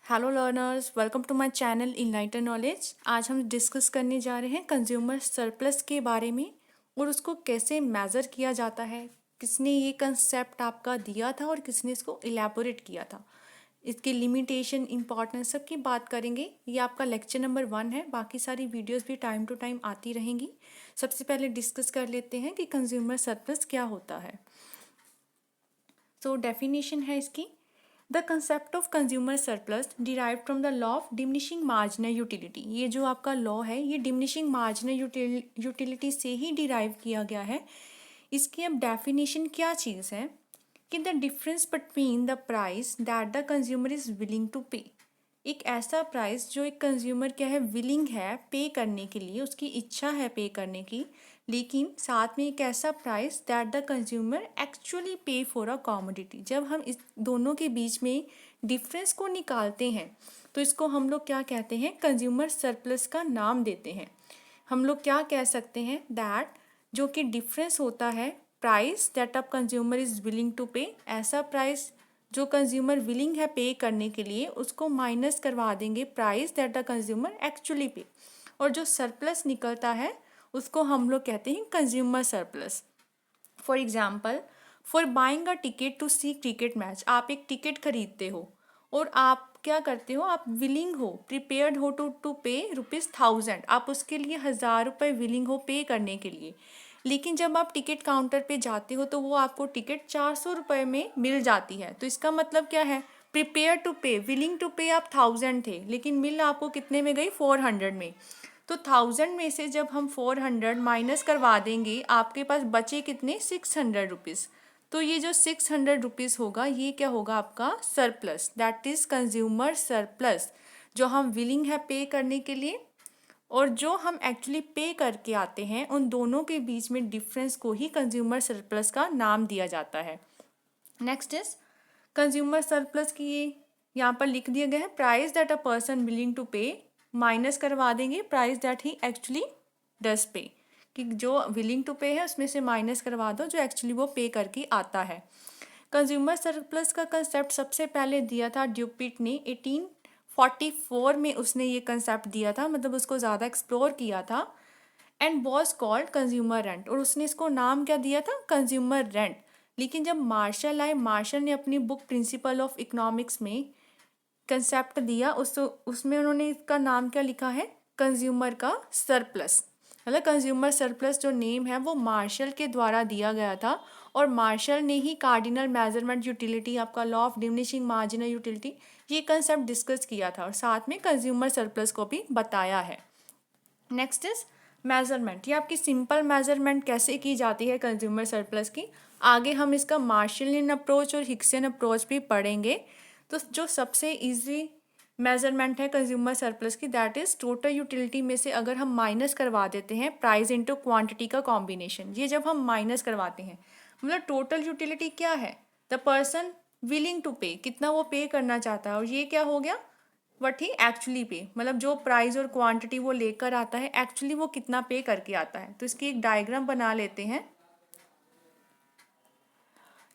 Hello learners, welcome to my channel enlighten knowledge. आज हम discuss करने जा रहे हैं कंज्यूमर सरप्लस के बारे में और उसको कैसे मेज़र किया जाता है, किसने ये कंसेप्ट आपका दिया था और किसने इसको इलेबोरेट किया था, इसकी लिमिटेशन, इंपॉर्टेंस सब की बात करेंगे। ये आपका लेक्चर नंबर 1 है। बाकी सारी वीडियोस भी टाइम टू टाइम आती रहेंगी। सबसे पहले डिस्कस कर लेते हैं कि कंज्यूमर सरप्लस क्या होता है। सो डेफिनेशन है इसकी। The concept of consumer surplus derive from the law of diminishing marginal utility. ये जो आपका लॉ है ये डिमिनिशिंग मार्जिनल यूटिलिटी से ही डिराइव किया गया है। इसकी अब डेफिनेशन क्या चीज़ है कि the difference between the price that the consumer is willing to pay. एक ऐसा प्राइस जो एक कंज्यूमर क्या है, विलिंग है पे करने के लिए, उसकी इच्छा है पे करने की, लेकिन साथ में एक ऐसा price that the consumer actually पे फॉर अ कमोडिटी। जब हम इस दोनों के बीच में डिफरेंस को निकालते हैं तो इसको हम लोग क्या कहते हैं, कंज्यूमर सरप्लस का नाम देते हैं। हम लोग क्या कह सकते हैं, दैट जो कि डिफरेंस होता है price that a consumer is willing to pay, ऐसा प्राइस जो कंज्यूमर विलिंग है पे करने के लिए, उसको माइनस करवा देंगे price that the consumer actually पे, और जो सरप्लस निकलता है उसको हम लोग कहते हैं consumer surplus. For example, for buying a ticket to see cricket match, आप एक टिकट खरीदते हो और आप क्या करते हो, आप विलिंग हो, प्रिपेयर्ड हो टू पे ₹1000, आप उसके लिए 1000 रुपये विलिंग हो पे करने के लिए। लेकिन जब आप टिकट काउंटर पे जाते हो तो वो आपको टिकट 400 रुपये में मिल जाती है। तो इसका मतलब क्या है, प्रिपेयर टू पे, विलिंग टू पे आप 1000 थे, लेकिन मिल आपको कितने में गई, 400 में। तो 1000 में से जब हम 400 माइनस करवा देंगे, आपके पास बचे कितने, 600 रुपीज़। तो ये जो 600 रुपीज़ होगा ये क्या होगा, आपका surplus, that is consumer surplus, जो हम विलिंग है पे करने के लिए और जो हम एक्चुअली पे करके आते हैं, उन दोनों के बीच में डिफरेंस को ही कंज्यूमर सरप्लस का नाम दिया जाता है। नेक्स्ट इज कंज्यूमर सरप्लस की, ये यहाँ पर लिख दिया गया है, price that a person willing to pay, minus करवा देंगे price that he actually does pay, कि जो विलिंग टू पे है उसमें से माइनस करवा दो जो एक्चुअली वो पे करके आता है। कंज्यूमर सरप्लस का कंसेप्ट सबसे पहले दिया था ड्यूपिट ने 1844 में, उसने ये कंसेप्ट दिया था, मतलब उसको ज़्यादा एक्सप्लोर किया था, and was called consumer rent, और उसने इसको नाम क्या दिया था, कंज्यूमर रेंट। लेकिन जब मार्शल आए, मार्शल ने अपनी बुक प्रिंसिपल ऑफ इकोनॉमिक्स में कंसेप्ट दिया, उसमें उन्होंने इसका नाम क्या लिखा है, कंज्यूमर का सरप्लस। मतलब कंज्यूमर सरप्लस जो नेम है वो मार्शल के द्वारा दिया गया था, और मार्शल ने ही कार्डिनल मेजरमेंट यूटिलिटी, आपका law of diminishing marginal utility, ये कंसेप्ट डिस्कस किया था और साथ में कंज्यूमर सरप्लस को भी बताया है। Next is measurement. ये आपकी सिंपल मेजरमेंट कैसे की जाती है कंज्यूमर सरप्लस की, आगे हम इसका मार्शलियन अप्रोच और हिक्सियन अप्रोच भी पढ़ेंगे। तो जो सबसे इजी मेजरमेंट है कंज्यूमर सरप्लस की, दैट इज़ टोटल यूटिलिटी में से अगर हम माइनस करवा देते हैं प्राइस इनटू क्वांटिटी का कॉम्बिनेशन। ये जब हम माइनस करवाते हैं, मतलब टोटल यूटिलिटी क्या है, द पर्सन विलिंग टू पे, कितना वो पे करना चाहता है, और ये क्या हो गया, वट ही एक्चुअली पे, मतलब जो प्राइस और क्वांटिटी वो लेकर आता है एक्चुअली वो कितना पे करके आता है। तो इसकी एक डायग्राम बना लेते हैं।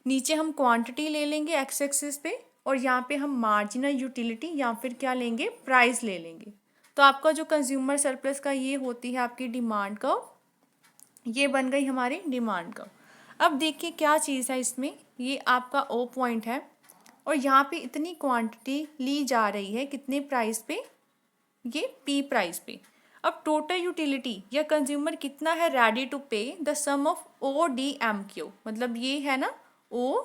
नीचे हम क्वांटिटी ले लेंगे एक्स एक्सिस पे, और यहाँ पे हम मार्जिनल यूटिलिटी या फिर क्या लेंगे, प्राइस ले लेंगे। तो आपका जो कंज्यूमर सरप्लस का ये होती है आपकी डिमांड कर्व, ये बन गई हमारी डिमांड कर्व। अब देखिए क्या चीज़ है इसमें, ये आपका ओ पॉइंट है और यहाँ पे इतनी क्वांटिटी ली जा रही है, कितने प्राइस पे, ये पी प्राइस पे। अब टोटल यूटिलिटी या कंज्यूमर कितना है ready to pay, the sum of O D M Q, मतलब ये है ना ओ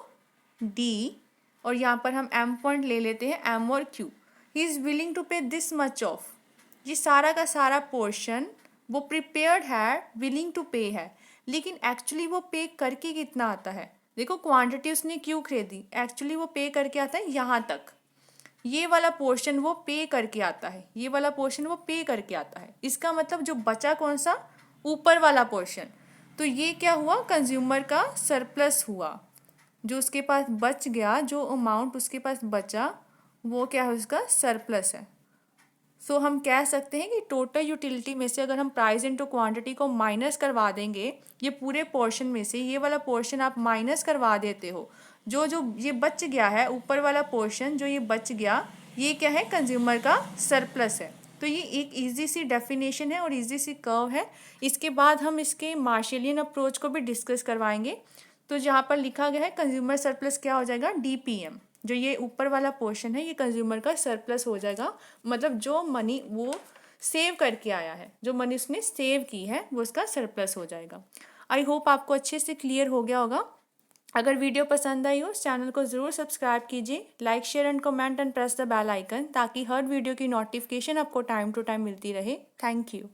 डी, और यहाँ पर हम एम पॉइंट ले लेते हैं, एम और Q. He is willing to pay this much of, ये सारा का सारा पोर्शन वो प्रिपेयर्ड है, विलिंग टू पे है, लेकिन एक्चुअली वो पे करके कितना आता है, देखो क्वांटिटी उसने क्यों खरीदी, एक्चुअली वो पे करके आता है यहाँ तक, ये वाला पोर्शन वो पे करके आता है, ये वाला पोर्शन वो पे करके आता है। इसका मतलब जो बचा कौन सा, ऊपर वाला पोर्शन। तो ये क्या हुआ, कंज्यूमर का सरप्लस हुआ, जो उसके पास बच गया, जो अमाउंट उसके पास बचा वो क्या है, उसका सरप्लस है। सो हम कह सकते हैं कि टोटल यूटिलिटी में से अगर हम प्राइस इनटू क्वांटिटी को माइनस करवा देंगे, ये पूरे पोर्शन में से ये वाला पोर्शन आप माइनस करवा देते हो, जो जो ये बच गया है ऊपर वाला पोर्शन, जो ये बच गया ये क्या है, कंज्यूमर का सरप्लस है। तो ये एक इजी सी डेफिनेशन है और इजी सी कर्व है। इसके बाद हम इसके मार्शलियन अप्रोच को भी डिस्कस करवाएंगे। तो जहाँ पर लिखा गया है कंज्यूमर सरप्लस क्या हो जाएगा, डीपीएम। जो ये ऊपर वाला पोर्शन है ये कंज्यूमर का सरप्लस हो जाएगा, मतलब जो मनी वो सेव करके आया है, जो मनी उसने सेव की है वो उसका सरप्लस हो जाएगा। आई होप आपको अच्छे से क्लियर हो गया होगा। अगर वीडियो पसंद आई हो चैनल को ज़रूर सब्सक्राइब कीजिए, like share and comment and press the bell icon, ताकि हर वीडियो की नोटिफिकेशन आपको टाइम टू टाइम मिलती रहे। Thank you.